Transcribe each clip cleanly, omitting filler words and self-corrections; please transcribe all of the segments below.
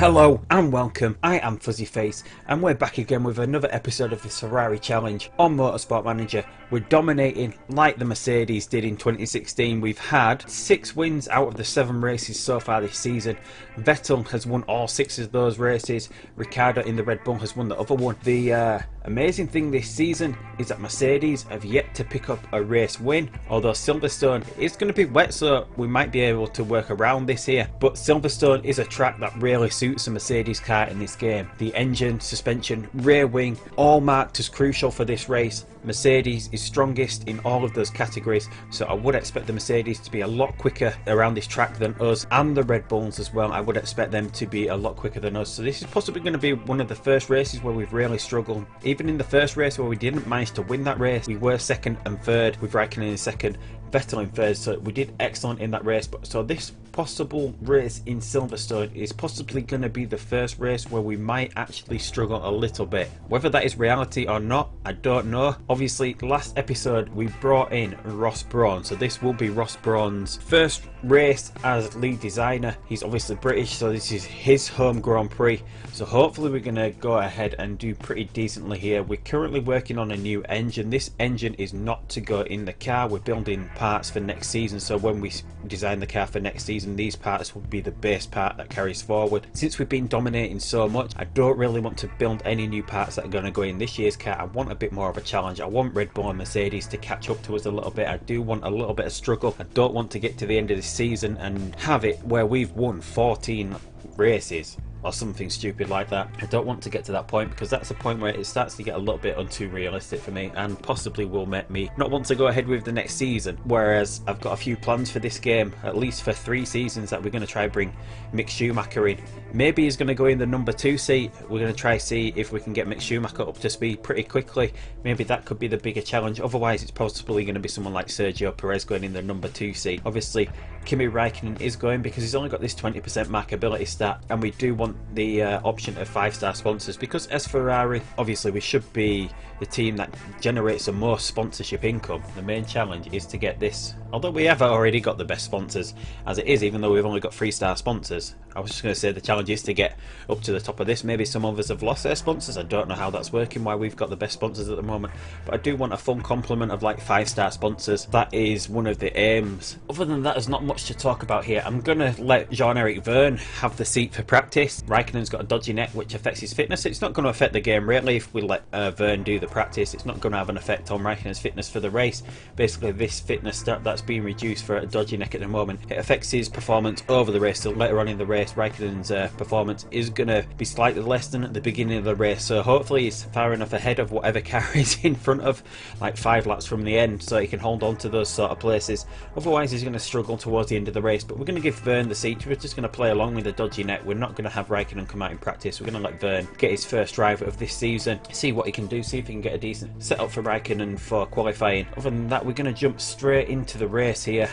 Hello and welcome, I am Fuzzy Face and we're back again with another episode of the Ferrari Challenge on Motorsport Manager. We're dominating like the Mercedes did in 2016. We've had 6 wins out of the 7 races so far this season. Vettel has won all 6 of those races. Ricciardo in the Red Bull has won the other one. The amazing thing this season is that Mercedes have yet to pick up a race win, although Silverstone is going to be wet, so we might be able to work around this here. But Silverstone is a track that really suits a Mercedes car in this game. The engine, suspension, rear wing, all marked as crucial for this race. Mercedes is strongest in all of those categories, so I would expect the Mercedes to be a lot quicker around this track than us, and the Red Bulls as well. I would expect them to be a lot quicker than us, so this is possibly going to be one of the first races where we've really struggled. Even in the first race where we didn't manage to win that race, we were second and third, with Raikkonen in second, Vettel in third, so we did excellent in that race. But so this possible race in Silverstone is possibly going to be the first race where we might actually struggle a little bit. Whether that is reality or not, I don't know. Obviously, last episode we brought in Ross Brawn, so this will be Ross Brawn's first race as lead designer. He's obviously British, so this is his home Grand Prix, so hopefully we're going to go ahead and do pretty decently here. We're currently working on a new engine. This engine is not to go in the car. We're building parts for next season, so when we design the car for next season, these parts will be the base part that carries forward. Since we've been dominating so much, I don't really want to build any new parts that are going to go in this year's car. I want a bit more of a challenge. I want Red Bull and Mercedes to catch up to us a little bit. I do want a little bit of struggle. I don't want to get to the end of this season and have it where we've won 14 races or something stupid like that. I don't want to get to that point, because that's a point where it starts to get a little bit too realistic for me, and possibly will make me not want to go ahead with the next season. Whereas I've got a few plans for this game, at least for 3 seasons, that we're going to try bring Mick Schumacher in. Maybe he's going to go in the number 2 seat. We're going to try see if we can get Mick Schumacher up to speed pretty quickly. Maybe that could be the bigger challenge. Otherwise it's possibly going to be someone like Sergio Perez going in the number 2 seat. Obviously Kimi Raikkonen is going because he's only got this 20% markability stat, and we do want the option of 5-star sponsors, because as Ferrari, obviously we should be the team that generates the most sponsorship income. The main challenge is to get this, although we have already got the best sponsors as it is, even though we've only got 3-star sponsors. I was just going to say the challenge is to get up to the top of this. Maybe some others have lost their sponsors. I don't know how that's working, why we've got the best sponsors at the moment, but I do want a full complement of like 5-star sponsors. That is one of the aims. Other than that, there's not much to talk about here. I'm going to let Jean-Eric Vergne have the seat for practice. Raikkonen's got a dodgy neck which affects his fitness. It's not going to affect the game really if we let Vergne do the practice. It's not going to have an effect on Raikkonen's fitness for the race. Basically this fitness that's being reduced for a dodgy neck at the moment, it affects his performance over the race. So later on in the race, Raikkonen's performance is going to be slightly less than at the beginning of the race, so hopefully he's far enough ahead of whatever car is in front of, like 5 laps from the end, so he can hold on to those sort of places. Otherwise he's going to struggle towards the end of the race. But we're going to give Vergne the seat. We're just going to play along with the dodgy neck. We're not going to have Raikkonen come out in practice. We're going to let Vergne get his first drive of this season, see what he can do, see if he can get a decent setup for Raikkonen for qualifying. Other than that, we're going to jump straight into the race here.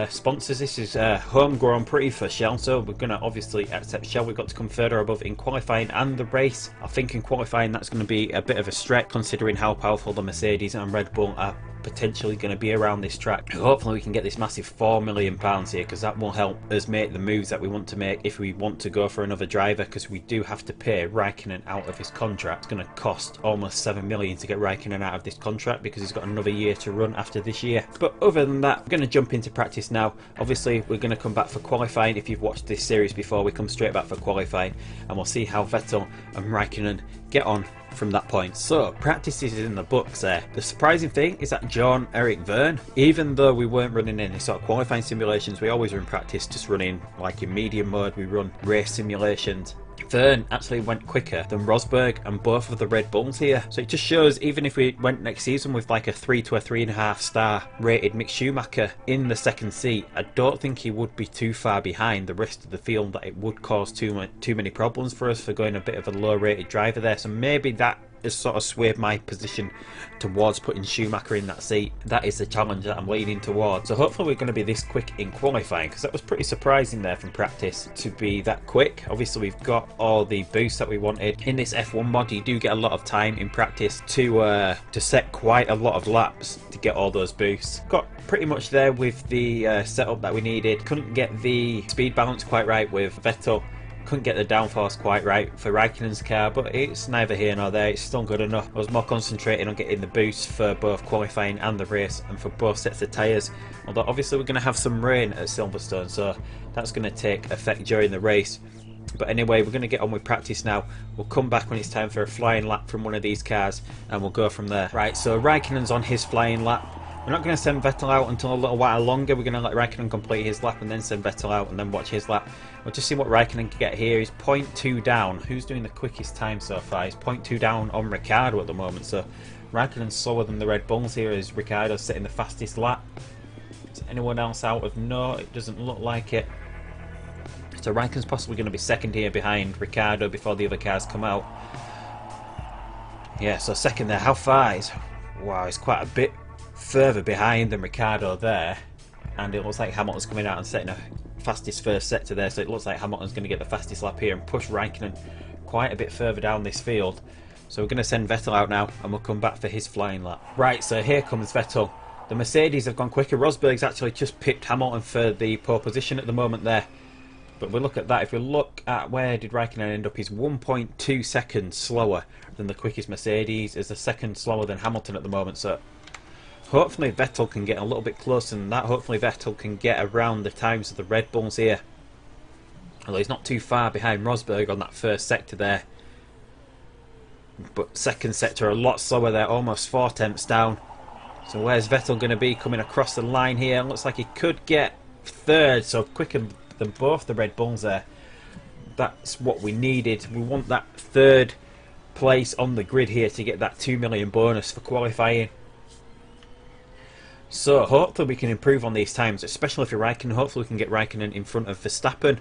Sponsors, this is home Grand Prix for Shell, so we're going to obviously accept Shell. We've got to come further above in qualifying and the race. I think in qualifying that's going to be a bit of a stretch considering how powerful the Mercedes and Red Bull are potentially going to be around this track. Hopefully we can get this massive £4 million here, because that will help us make the moves that we want to make if we want to go for another driver, because we do have to pay Raikkonen out of his contract. It's going to cost almost £7 million to get Raikkonen out of this contract, because he's got another year to run after this year. But other than that, we're going to jump into practice now. Obviously we're going to come back for qualifying. If you've watched this series before, we come straight back for qualifying and we'll see how Vettel and Raikkonen get on from that point. So practice is in the books there. The surprising thing is that Jean-Eric Vergne, even though we weren't running any sort of qualifying simulations, we always run practice just running like in medium mode. We run race simulations. Vergne actually went quicker than Rosberg and both of the Red Bulls here, so it just shows even if we went next season with like a 3 to a 3.5 star rated Mick Schumacher in the second seat, I don't think he would be too far behind the rest of the field, that it would cause too many problems for us for going a bit of a low rated driver there. So maybe that has sort of swayed my position towards putting Schumacher in that seat. That is the challenge that I'm leaning towards. So hopefully we're going to be this quick in qualifying, because that was pretty surprising there from practice to be that quick. Obviously we've got all the boosts that we wanted. In this F1 mod you do get a lot of time in practice to set quite a lot of laps to get all those boosts. Got pretty much there with the setup that we needed. Couldn't get the speed balance quite right with Vettel Couldn't get the downforce quite right for Raikkonen's car, but it's neither here nor there. It's still good enough. I was more concentrating on getting the boost for both qualifying and the race, and for both sets of tyres. Although obviously we're going to have some rain at Silverstone, so that's going to take effect during the race. But anyway, we're going to get on with practice now. We'll come back when it's time for a flying lap from one of these cars, and we'll go from there. Right, so Raikkonen's on his flying lap. We're not going to send Vettel out until a little while longer. We're going to let Raikkonen complete his lap and then send Vettel out and then watch his lap. We'll just see what Raikkonen can get here. He's 0.2 down. Who's doing the quickest time so far? He's 0.2 down on Ricciardo at the moment. So Raikkonen's slower than the Red Bulls here as Ricciardo's setting the fastest lap. Is anyone else out of note? It doesn't look like it. So Raikkonen's possibly going to be second here behind Ricciardo before the other cars come out. Yeah, so second there. How far is... Wow, it's quite a bit further behind than Ricciardo there, and it looks like Hamilton's coming out and setting a fastest first sector there, so it looks like Hamilton's going to get the fastest lap here and push Raikkonen quite a bit further down this field. So we're going to send Vettel out now and we'll come back for his flying lap. Right, so here comes Vettel. The Mercedes have gone quicker. Rosberg's actually just picked Hamilton for the pole position at the moment there, but we'll look at that. If we look at where did Raikkonen end up, he's 1.2 seconds slower than the quickest Mercedes, is a second slower than Hamilton at the moment, so hopefully Vettel can get a little bit closer than that. Hopefully Vettel can get around the times of the Red Bulls here. Although he's not too far behind Rosberg on that first sector there. But second sector a lot slower there, almost 4 tenths down. So where's Vettel going to be coming across the line here? Looks like he could get third, so quicker than both the Red Bulls there. That's what we needed. We want that third place on the grid here to get that 2 million bonus for qualifying. So hopefully we can improve on these times, especially for Raikkonen. Hopefully we can get Raikkonen in front of Verstappen.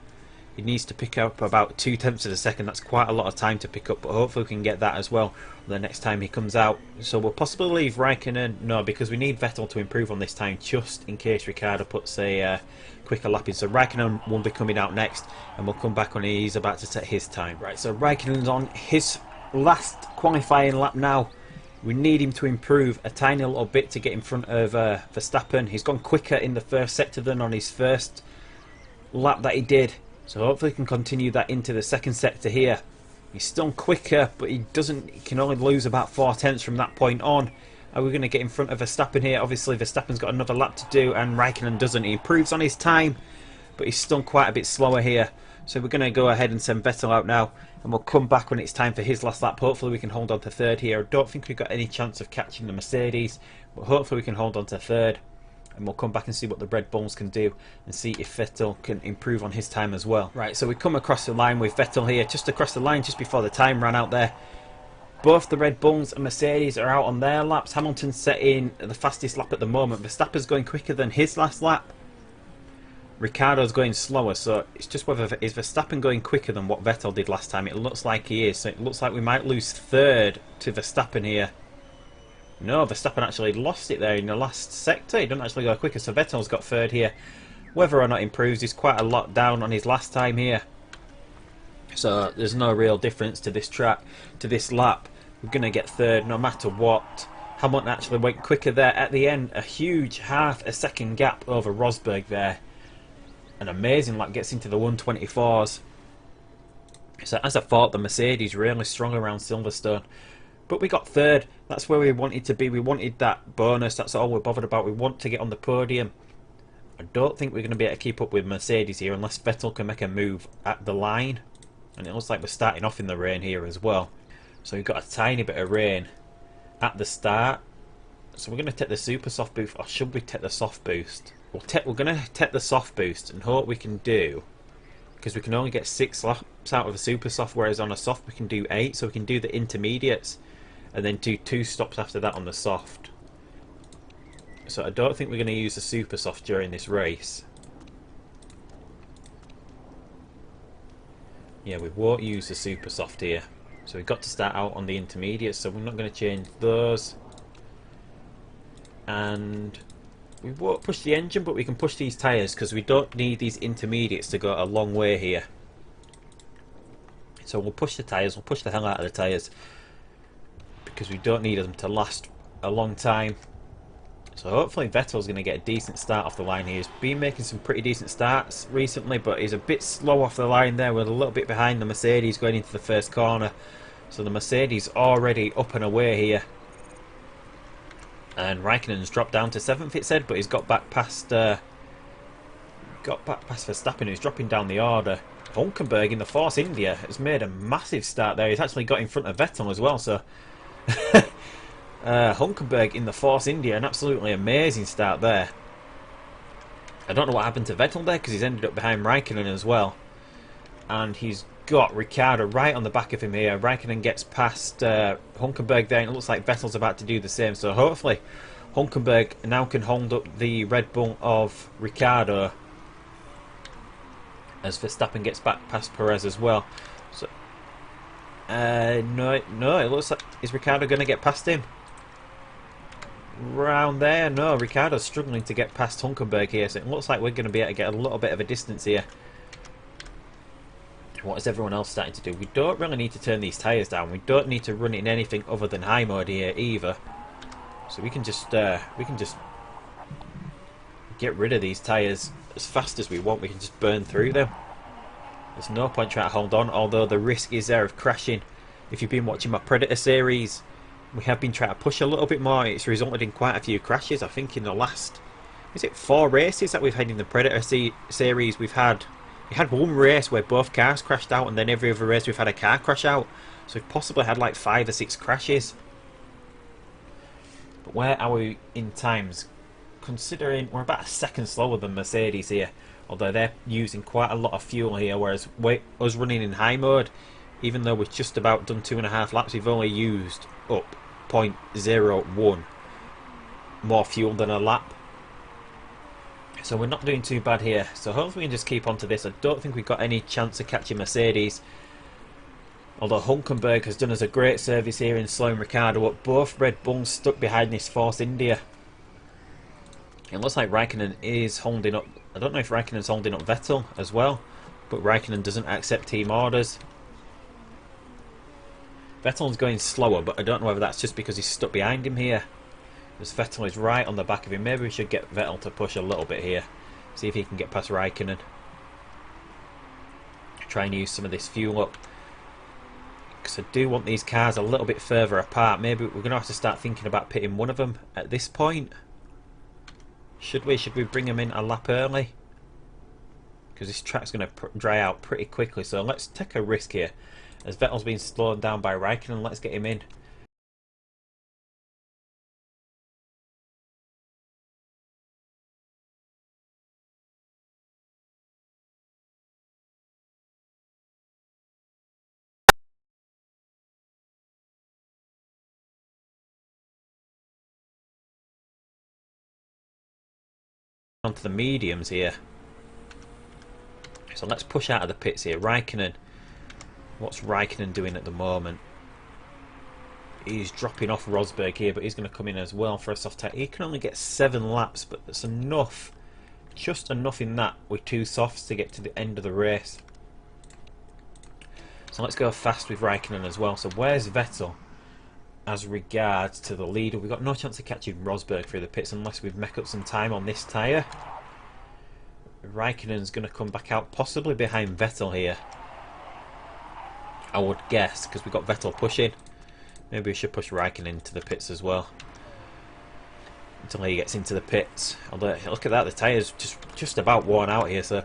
He needs to pick up about 2 tenths of a second. That's quite a lot of time to pick up, but hopefully we can get that as well the next time he comes out. So we'll possibly leave Raikkonen, no, because we need Vettel to improve on this time just in case Ricciardo puts a quicker lap in. So Raikkonen will be coming out next and we'll come back when he's about to set his time. Right, so Raikkonen's on his last qualifying lap now. We need him to improve a tiny little bit to get in front of Verstappen. He's gone quicker in the first sector than on his first lap that he did. So hopefully he can continue that into the second sector here. He's still quicker, but he can only lose about 4 tenths from that point on. Are we going to get in front of Verstappen here? Obviously Verstappen's got another lap to do and Raikkonen doesn't. He improves on his time, but he's still quite a bit slower here. So we're going to go ahead and send Vettel out now, and we'll come back when it's time for his last lap. Hopefully we can hold on to third here. I don't think we've got any chance of catching the Mercedes, but hopefully we can hold on to third, and we'll come back and see what the Red Bulls can do and see if Vettel can improve on his time as well. Right, so we come across the line with Vettel here, just across the line just before the time ran out there. Both the Red Bulls and Mercedes are out on their laps. Hamilton's setting the fastest lap at the moment. Verstappen's going quicker than his last lap. Ricciardo's going slower, so it's just whether is Verstappen going quicker than what Vettel did last time. It looks like he is, so it looks like we might lose third to Verstappen here. No, Verstappen actually lost it there in the last sector. He doesn't actually go quicker, so Vettel's got third here. Whether or not he improves is quite a lot down on his last time here. So there's no real difference to this track, to this lap. We're going to get third no matter what. Hamilton actually went quicker there at the end. A huge half a second gap over Rosberg there. An amazing lap, gets into the 124s. So as I thought, the Mercedes really strong around Silverstone. But we got third. That's where we wanted to be. We wanted that bonus. That's all we're bothered about. We want to get on the podium. I don't think we're going to be able to keep up with Mercedes here unless Vettel can make a move at the line. And it looks like we're starting off in the rain here as well. So we've got a tiny bit of rain at the start. So we're going to take the super soft boost, or should we take the soft boost? We're going to take the soft boost and hope we can do, because we can only get 6 laps out of a super soft, whereas on a soft we can do 8, so we can do the intermediates and then do 2 stops after that on the soft. So I don't think we're going to use the super soft during this race. Yeah, we won't use the super soft here. So we've got to start out on the intermediates, so we're not going to change those. And we won't push the engine, but we can push these tyres because we don't need these intermediates to go a long way here. So we'll push the tyres, we'll push the hell out of the tyres because we don't need them to last a long time. So hopefully Vettel's going to get a decent start off the line here. He's been making some pretty decent starts recently, but he's a bit slow off the line there. We're a little bit behind the Mercedes going into the first corner. So the Mercedes already up and away here. And Raikkonen's dropped down to 7th, it said, but he's got back past Verstappen, who's dropping down the order. Hulkenberg in the Force India has made a massive start there. He's actually got in front of Vettel as well, so Hulkenberg in the Force India, an absolutely amazing start there. I don't know what happened to Vettel there, because he's ended up behind Raikkonen as well. And he's got Ricciardo right on the back of him here. Raikkonen gets past Hulkenberg there, and it looks like Vettel's about to do the same. So hopefully Hulkenberg now can hold up the Red Bull of Ricciardo as Verstappen gets back past Perez as well. So no, it looks like, is Ricciardo going to get past him? Round there, no, Ricciardo's struggling to get past Hulkenberg here, so it looks like we're going to be able to get a little bit of a distance here. What is everyone else starting to do? We don't really need to turn these tyres down. We don't need to run it in anything other than high mode here either. So we can just get rid of these tyres as fast as we want. We can just burn through them. There's no point trying to hold on, although the risk is there of crashing. If you've been watching my Predator series, we have been trying to push a little bit more. It's resulted in quite a few crashes. I think in the last, is it 4 races that we've had in the Predator series? We had one race where both cars crashed out, and then every other race we've had a car crash out. So we've possibly had like 5 or 6 crashes. But where are we in times? Considering we're about a second slower than Mercedes here, although they're using quite a lot of fuel here, whereas us running in high mode, even though we've just about done 2.5 laps, we've only used up 0.01 more fuel than a lap. So we're not doing too bad here. So hopefully we can just keep on to this. I don't think we've got any chance of catching Mercedes, although Hulkenberg has done us a great service here in slowing Ricciardo up. Both Red Bulls stuck behind this Force India. It looks like Raikkonen is holding up. I don't know if Raikkonen's holding up Vettel as well, but Raikkonen doesn't accept team orders. Vettel's going slower, but I don't know whether that's just because he's stuck behind him here. As Vettel is right on the back of him. Maybe we should get Vettel to push a little bit here. See if he can get past Raikkonen. Try and use some of this fuel up, because I do want these cars a little bit further apart. Maybe we're going to have to start thinking about pitting one of them at this point. Should we bring them in a lap early? Because this track's going to dry out pretty quickly. So let's take a risk here. As Vettel's been slowed down by Raikkonen, let's get him in. Onto the mediums here. So let's push out of the pits here. Raikkonen. What's Raikkonen doing at the moment? He's dropping off Rosberg here, but he's going to come in as well for a soft tire. He can only get 7 laps, but that's enough. Just enough in that with 2 softs to get to the end of the race. So let's go fast with Raikkonen as well. So where's Vettel as regards to the leader? We've got no chance of catching Rosberg through the pits unless we've mech up some time on this tyre. Raikkonen's going to come back out possibly behind Vettel here, I would guess, because we've got Vettel pushing. Maybe we should push Raikkonen into the pits as well until he gets into the pits. Although look at that, the tyre's just about worn out here, so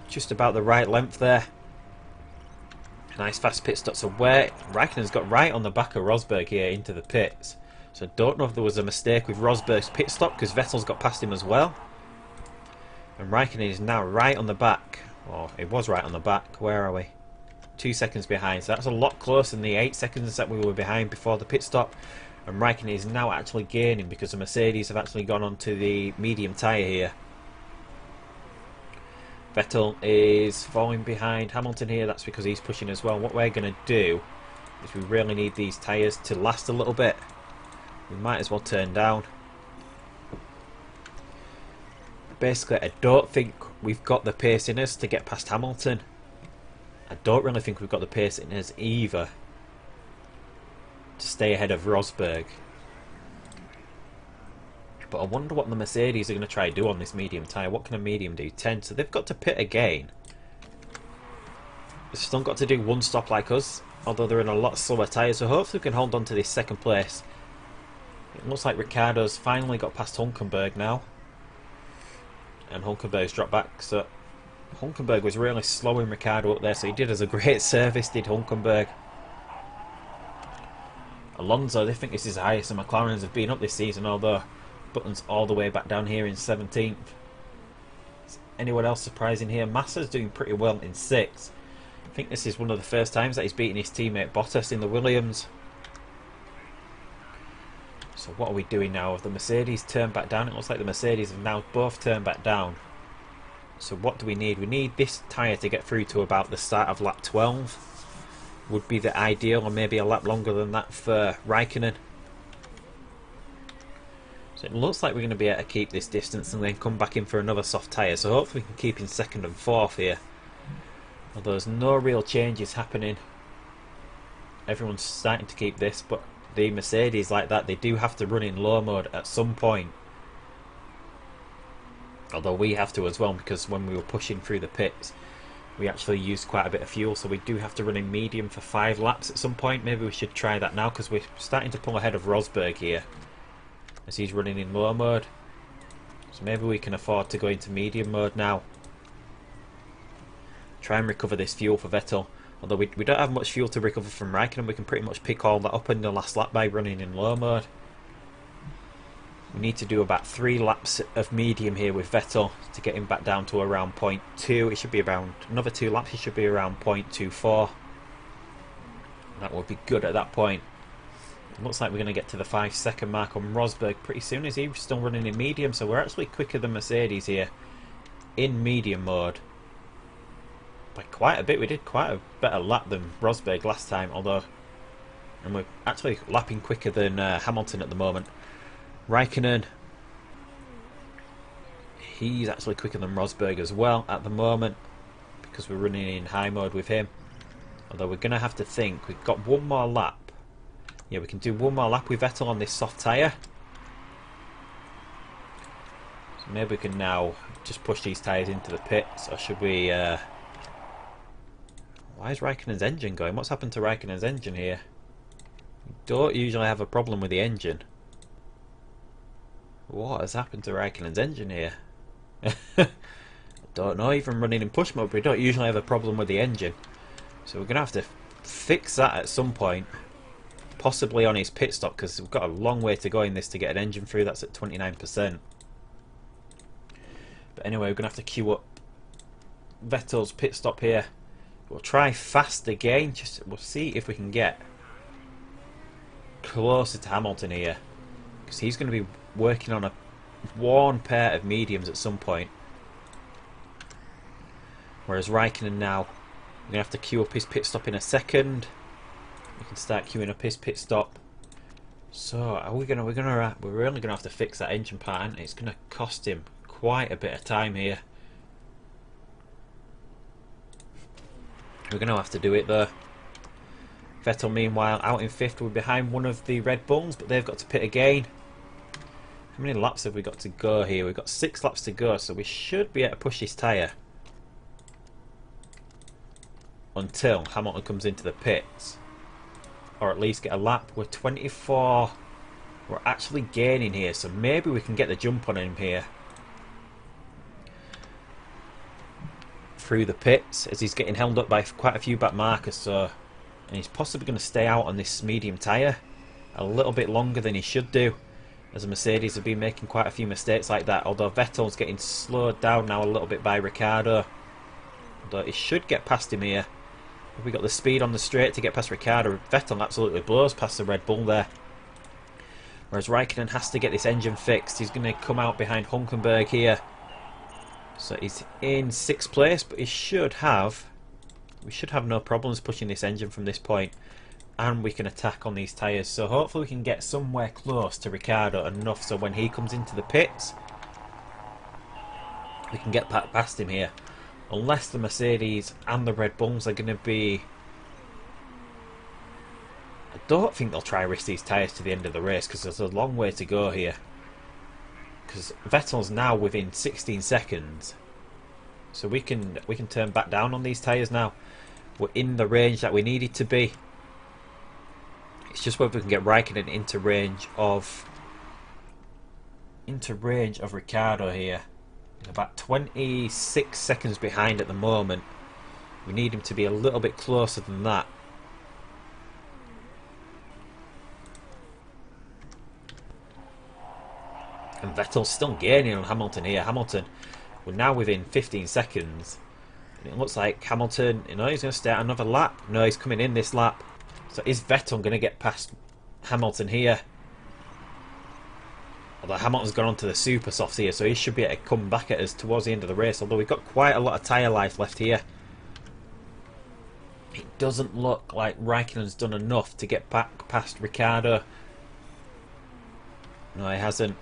just about the right length there. Nice fast pit stop. So where Raikkonen's got right on the back of Rosberg here into the pits. So I don't know if there was a mistake with Rosberg's pit stop, because Vettel's got past him as well. And Raikkonen is now right on the back. Or it was right on the back. Where are we? 2 seconds behind. So that's a lot closer than the 8 seconds that we were behind before the pit stop. And Raikkonen is now actually gaining because the Mercedes have actually gone onto the medium tyre here. Vettel is falling behind Hamilton here. That's because he's pushing as well. What we're going to do is we really need these tyres to last a little bit. We might as well turn down. Basically, I don't think we've got the pace in us to get past Hamilton. I don't really think we've got the pace in us either to stay ahead of Rosberg. But I wonder what the Mercedes are going to try to do on this medium tyre. What can a medium do? 10. So they've got to pit again. They've still got to do one stop like us, although they're in a lot slower tyres. So hopefully we can hold on to this second place. It looks like Ricciardo's finally got past Hulkenberg now. And Hulkenberg's dropped back. So Hulkenberg was really slowing Ricciardo up there. So he did us a great service, did Hulkenberg. Alonso, they think this is the highest the McLarens have been up this season, although Button's all the way back down here in 17th. Is anyone else surprising here? Massa's doing pretty well in 6th. I think this is one of the first times that he's beaten his teammate Bottas in the Williams. So what are we doing now? Have the Mercedes turned back down? It looks like the Mercedes have now both turned back down. So what do we need? We need this tyre to get through to about the start of lap 12. Would be the ideal, or maybe a lap longer than that for Raikkonen. So it looks like we're going to be able to keep this distance and then come back in for another soft tyre. So hopefully we can keep in 2nd and 4th here. Although there's no real changes happening. Everyone's starting to keep this, but the Mercedes like that, they do have to run in low mode at some point. Although we have to as well, because when we were pushing through the pits, we actually used quite a bit of fuel, so we do have to run in medium for 5 laps at some point. Maybe we should try that now, because we're starting to pull ahead of Rosberg here as he's running in low mode. So maybe we can afford to go into medium mode now. Try and recover this fuel for Vettel. Although we don't have much fuel to recover from Raikkonen, we can pretty much pick all that up in the last lap by running in low mode. We need to do about 3 laps of medium here with Vettel to get him back down to around 0.2. It should be around another 2 laps. He should be around 0.24. That would be good at that point. It looks like we're going to get to the 5-second mark on Rosberg pretty soon, as he's still running in medium. So we're actually quicker than Mercedes here in medium mode by quite a bit. We did quite a better lap than Rosberg last time, although, and we're actually lapping quicker than Hamilton at the moment. Raikkonen, he's actually quicker than Rosberg as well at the moment, because we're running in high mode with him. Although we're going to have to think, we've got one more lap. Yeah, we can do one more lap with Vettel on this soft tyre. So maybe we can now just push these tyres into the pits, or should we... Why is Raikkonen's engine going? What's happened to Raikkonen's engine here? We don't usually have a problem with the engine. What has happened to Raikkonen's engine here? I don't know, even running in push mode, we don't usually have a problem with the engine. So we're going to have to fix that at some point. Possibly on his pit stop, because we've got a long way to go in this to get an engine through. That's at 29%. But anyway, we're going to have to queue up Vettel's pit stop here. We'll try fast again. We'll see if we can get closer to Hamilton here, because he's going to be working on a worn pair of mediums at some point. Whereas Raikkonen now, we're going to have to queue up his pit stop in a second. We can start queuing up his pit stop. So are we're really going to have to fix that engine part, and it's going to cost him quite a bit of time here. We're going to have to do it though. Vettel meanwhile out in 5th. We're behind one of the Red Bulls, but they've got to pit again. How many laps have we got to go here? We've got 6 laps to go, so we should be able to push this tyre until Hamilton comes into the pits, or at least get a lap. We're 24. We're actually gaining here, so maybe we can get the jump on him here through the pits, as he's getting held up by quite a few back markers. So, and he's possibly going to stay out on this medium tyre a little bit longer than he should do, as the Mercedes have been making quite a few mistakes like that. Although Vettel's getting slowed down now a little bit by Ricciardo, although he should get past him here. We got the speed on the straight to get past Ricciardo. Vettel absolutely blows past the Red Bull there. Whereas Raikkonen has to get this engine fixed. He's going to come out behind Hulkenberg here. So he's in 6th place, but we should have no problems pushing this engine from this point, and we can attack on these tyres. So hopefully we can get somewhere close to Ricciardo enough so when he comes into the pits, we can get past him here. Unless the Mercedes and the Red Bulls are going to be... I don't think they'll try risk these tyres to the end of the race, because there's a long way to go here. because Vettel's now within 16 seconds. So we can turn back down on these tyres now. We're in the range that we needed to be. It's just whether we can get Raikkonen into range of Ricciardo here. He's about 26 seconds behind at the moment. We need him to be a little bit closer than that. And Vettel's still gaining on Hamilton here. Hamilton, we're now within 15 seconds. And it looks like Hamilton, you know, he's going to start another lap. No, he's coming in this lap. So is Vettel going to get past Hamilton here? Although Hamilton's gone on to the super softs here, so he should be able to come back at us towards the end of the race. Although we've got quite a lot of tyre life left here. It doesn't look like Raikkonen's done enough to get back past Ricciardo. No, he hasn't.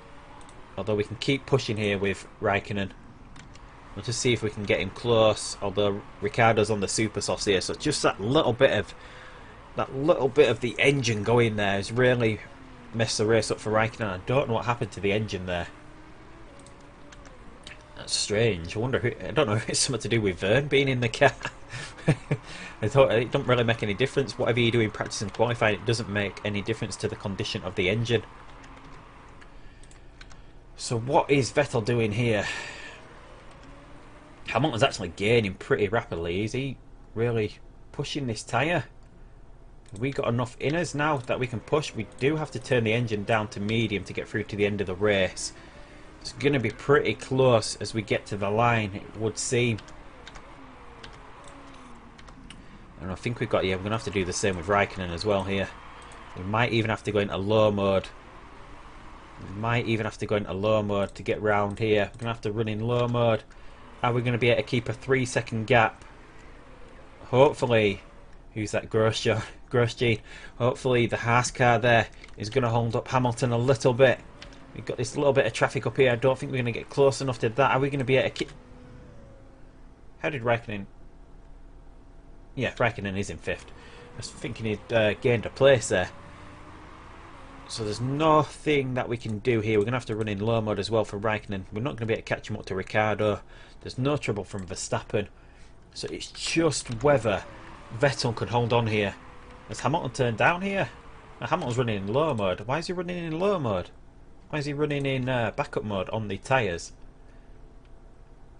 Although we can keep pushing here with Raikkonen. We'll just see if we can get him close. Although Ricciardo's on the super softs here, so just that little bit of the engine going there has really messed the race up for Raikkonen. I don't know what happened to the engine there. That's strange. I wonder who. I don't know if it's something to do with Vern being in the car. I thought it don't really make any difference. Whatever you do in practice and qualifying, it doesn't make any difference to the condition of the engine. So what is Vettel doing here? Hamilton's actually gaining pretty rapidly. Is he really pushing this tyre? Have we got enough in us now that we can push? We do have to turn the engine down to medium to get through to the end of the race. It's going to be pretty close as we get to the line, it would seem. And I think we've got, yeah, we're going to have to do the same with Raikkonen as well here. We might even have to go into low mode. We might even have to go into low mode to get round here. We're going to have to run in low mode. Are we going to be able to keep a 3-second gap? Hopefully, who's that? Grosjean. Hopefully the Haas car there is going to hold up Hamilton a little bit. We've got this little bit of traffic up here. I don't think we're going to get close enough to that. Are we going to be able to keep... How did Raikkonen... Yeah, Raikkonen is in 5th. I was thinking he'd gained a place there. So there's nothing that we can do here. We're going to have to run in low mode as well for Raikkonen. We're not going to be able to catch him up to Ricciardo. There's no trouble from Verstappen. So it's just whether Vettel could hold on here. Has Hamilton turned down here? Now, Hamilton's running in low mode. Why is he running in low mode? Why is he running in backup mode on the tyres?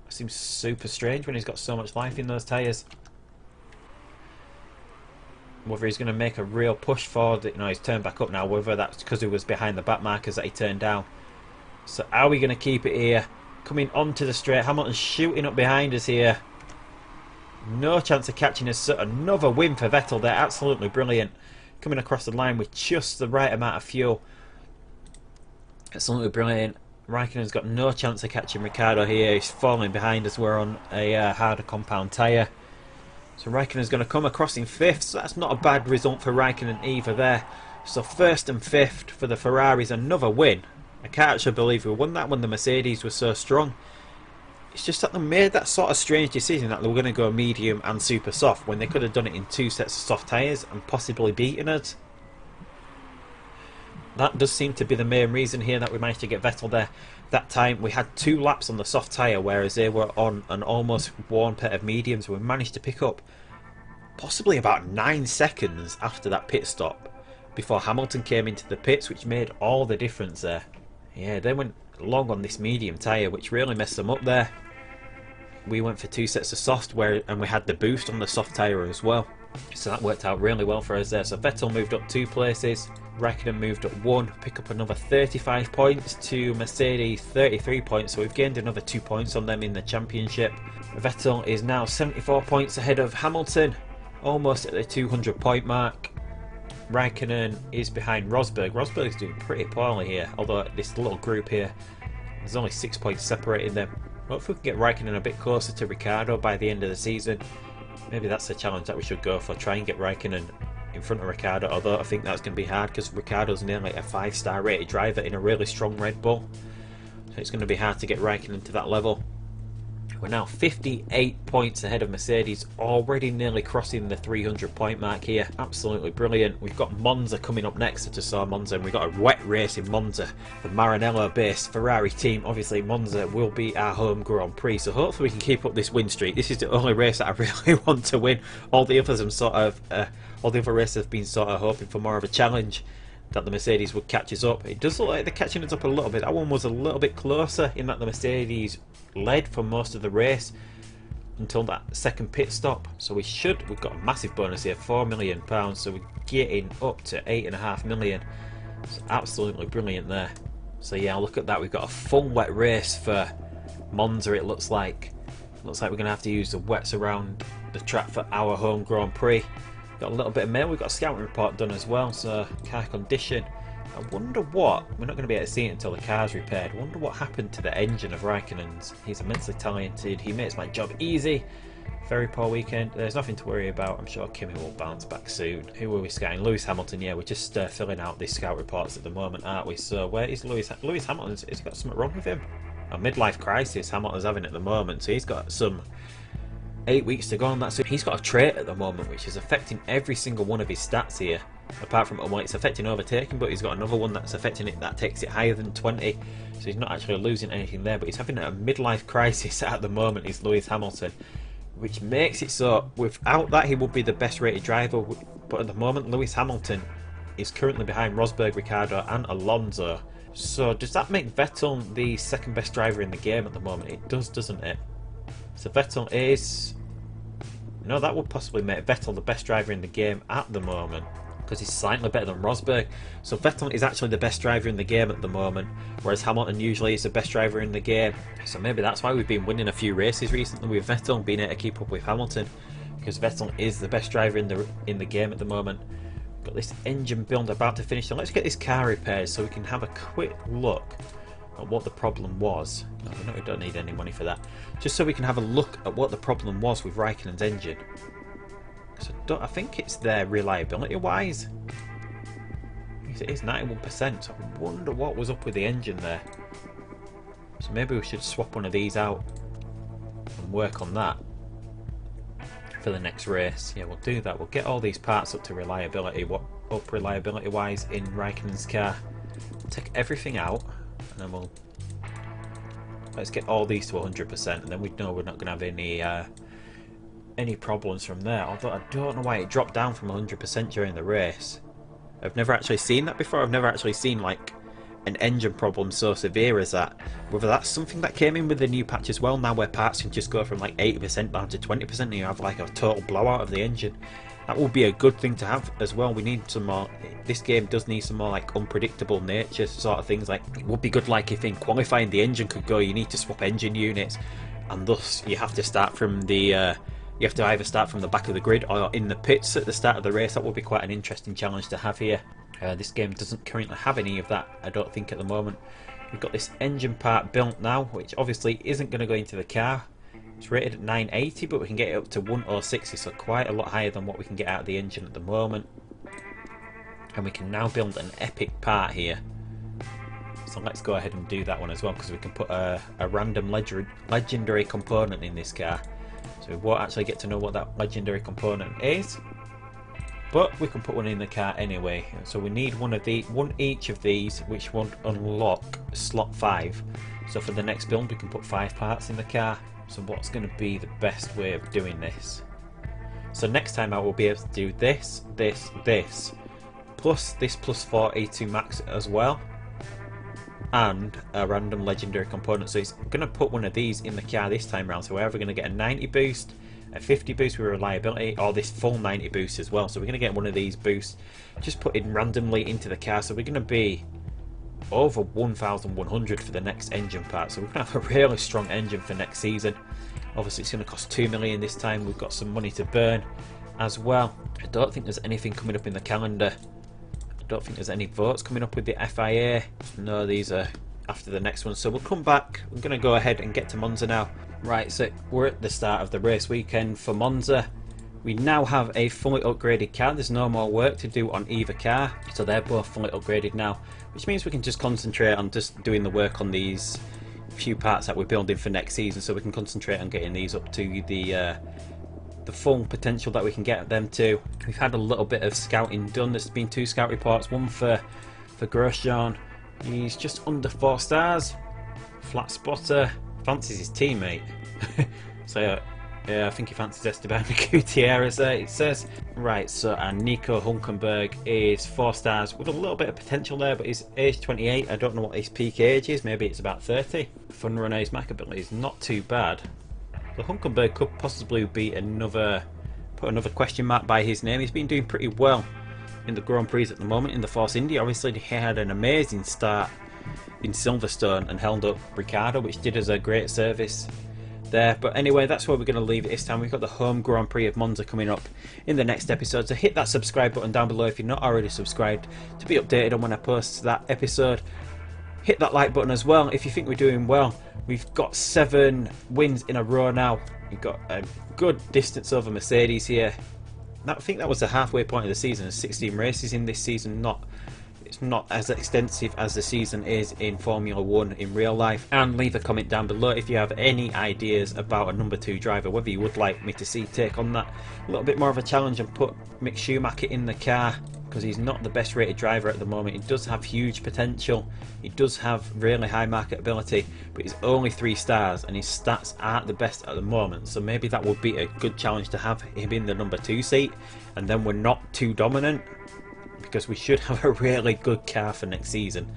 It seems super strange when he's got so much life in those tyres. Whether he's going to make a real push forward, you know, he's turned back up now, whether that's because he was behind the back markers that he turned down. So are we going to keep it here? Coming onto the straight, Hamilton's shooting up behind us here. No chance of catching us. So another win for Vettel there, absolutely brilliant. Coming across the line with just the right amount of fuel. Absolutely brilliant. Raikkonen's got no chance of catching Ricciardo here. He's falling behind as we're on a harder compound tyre. So Raikkonen's going to come across in 5th, so that's not a bad result for Raikkonen either there. So 1st and 5th for the Ferraris, another win. I can't actually believe we won that when the Mercedes were so strong. It's just that they made that sort of strange decision that they were going to go medium and super soft when they could have done it in 2 sets of soft tyres and possibly beaten us. That does seem to be the main reason here that we managed to get Vettel there. That time we had 2 laps on the soft tyre, whereas they were on an almost worn pair of mediums. We managed to pick up possibly about 9 seconds after that pit stop before Hamilton came into the pits, which made all the difference there. Yeah, they went long on this medium tyre, which really messed them up there. We went for 2 sets of soft, and we had the boost on the soft tyre as well. So that worked out really well for us there. So Vettel moved up 2 places. Raikkonen moved up 1, pick up another 35 points to Mercedes 33 points, so we've gained another 2 points on them in the championship. Vettel is now 74 points ahead of Hamilton, almost at the 200 point mark. Raikkonen is behind Rosberg. Rosberg's doing pretty poorly here, although this little group here, there's only 6 points separating them. Hopefully we can get Raikkonen a bit closer to Ricciardo by the end of the season. Maybe that's the challenge that we should go for, try and get Raikkonen in front of Ricciardo, although I think that's going to be hard because Ricciardo's nearly a 5-star rated driver in a really strong Red Bull. So it's going to be hard to get Raikkonen to that level. We're now 58 points ahead of Mercedes, already nearly crossing the 300 point mark here. Absolutely brilliant. We've got Monza coming up next. I just saw Monza, and we've got a wet race in Monza. The Maranello based Ferrari team. Obviously Monza will be our home Grand Prix, so hopefully we can keep up this win streak. This is the only race that I really want to win. All the others I'm sort of all the other races have been sort of hoping for more of a challenge, that the Mercedes would catch us up. It does look like they're catching us up a little bit. That one was a little bit closer in that the Mercedes led for most of the race until that second pit stop. So we've got a massive bonus here, £4 million, so we're getting up to 8.5 million. It's absolutely brilliant there. So yeah, look at that, we've got a full wet race for Monza. It looks like we're gonna have to use the wets around the track for our home Grand Prix. Got a little bit of mail, we've got a scouting report done as well, so car condition. I wonder what, we're not going to be able to see it until the car's repaired. I wonder what happened to the engine of Raikkonen's. He's immensely talented, he makes my job easy. Very poor weekend, there's nothing to worry about. I'm sure Kimi will bounce back soon. Who are we scouting? Lewis Hamilton. Yeah, we're just filling out these scout reports at the moment, aren't we? So where is Lewis Hamilton? Has he got something wrong with him? A midlife crisis Hamilton's having at the moment, so he's got some 8 weeks to go on that. So he's got a trait at the moment which is affecting every single one of his stats here, apart from, well, it's affecting overtaking, but he's got another one that's affecting it that takes it higher than 20, so he's not actually losing anything there, but he's having a midlife crisis at the moment, is Lewis Hamilton, which makes it so without that he would be the best rated driver, but at the moment Lewis Hamilton is currently behind Rosberg, Ricciardo and Alonso. So does that make Vettel the second best driver in the game at the moment? It does, doesn't it? So Vettel is... No, that would possibly make Vettel the best driver in the game at the moment, because he's slightly better than Rosberg. So Vettel is actually the best driver in the game at the moment, whereas Hamilton usually is the best driver in the game. So maybe that's why we've been winning a few races recently with Vettel, being able to keep up with Hamilton, because Vettel is the best driver in the game at the moment. Got this engine build about to finish, so let's get this car repaired so we can have a quick look at what the problem was. No, we don't need any money for that. Just so we can have a look at what the problem was with Raikkonen's engine. Because I think it's there reliability wise. It is 91%. So I wonder what was up with the engine there. So maybe we should swap one of these out and work on that for the next race. Yeah, we'll do that. We'll get all these parts up to reliability. Reliability wise in Raikkonen's car. We'll take everything out. And then let's get all these to 100%, and then we know we're not going to have any problems from there. Although I don't know why it dropped down from 100% during the race. I've never actually seen that before. I've never actually seen like an engine problem so severe as that. Whether that's something that came in with the new patch as well, now where parts can just go from like 80% down to 20% and you have like a total blowout of the engine. That would be a good thing to have as well. We need some more, this game does need some more like unpredictable nature sort of things. Like it would be good like if in qualifying the engine could go, you need to swap engine units, and thus you have to start from the you have to either start from the back of the grid or in the pits at the start of the race. That would be quite an interesting challenge to have here. This game doesn't currently have any of that, I don't think, at the moment. We've got this engine part built now, which obviously isn't going to go into the car. It's rated at 980, but we can get it up to 1060, so quite a lot higher than what we can get out of the engine at the moment. And we can now build an epic part here. So let's go ahead and do that one as well, because we can put a random legendary component in this car. So we won't actually get to know what that legendary component is, but we can put one in the car anyway. So we need one each of these, which won't unlock slot 5. So for the next build we can put 5 parts in the car. So what's going to be the best way of doing this? So next time I will be able to do this, plus this plus 4E2 max as well, and a random legendary component. So it's going to put one of these in the car this time around. So we're either going to get a 90 boost, a 50 boost with reliability, or this full 90 boost as well. So we're going to get one of these boosts just put in randomly into the car. So we're going to be over 1,100 for the next engine part. So we're going to have a really strong engine for next season. Obviously it's going to cost 2 million this time. We've got some money to burn as well. I don't think there's anything coming up in the calendar. I don't think there's any votes coming up with the FIA. No, these are after the next one. So we'll come back. We're going to go ahead and get to Monza now. Right, so we're at the start of the race weekend for Monza. We now have a fully upgraded car. There's no more work to do on either car. So they're both fully upgraded now, which means we can just concentrate on just doing the work on these few parts that we're building for next season, so we can concentrate on getting these up to the full potential that we can get them to. We've had a little bit of scouting done. There's been 2 scout reports, one for Grosjean. He's just under 4 stars. Flat spotter, fancies his teammate. So yeah, I think he fancies Esteban Gutierrez there, it says. Right, so and Nico Hulkenberg is 4 stars with a little bit of potential there, but he's age 28. I don't know what his peak age is, maybe it's about 30. Fun runner, his Mac ability is not too bad. So Hulkenberg could possibly be put another question mark by his name. He's been doing pretty well in the Grand Prix at the moment. In the Force India, obviously he had an amazing start in Silverstone and held up Ricciardo, which did us a great service there. But anyway, that's where we're going to leave it this time. We've got the home Grand Prix of Monza coming up in the next episode, so hit that subscribe button down below if you're not already subscribed to be updated on when I post that episode. Hit that like button as well if you think we're doing well. We've got 7 wins in a row now. We've got a good distance over Mercedes here. I think that was the halfway point of the season. There's 16 races in this season. It's not as extensive as the season is in Formula 1 in real life. And leave a comment down below if you have any ideas about a number 2 driver, whether you would like me to take on that a little bit more of a challenge and put Mick Schumacher in the car, because he's not the best rated driver at the moment. He does have huge potential, he does have really high marketability, but he's only 3 stars and his stats aren't the best at the moment. So maybe that would be a good challenge to have him in the number 2 seat, and then we're not too dominant, because we should have a really good car for next season.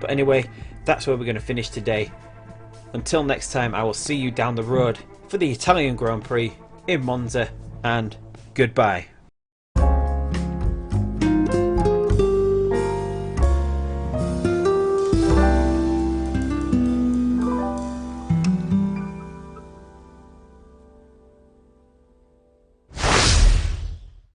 But anyway, that's where we're going to finish today. Until next time, I will see you down the road for the Italian Grand Prix in Monza, and goodbye.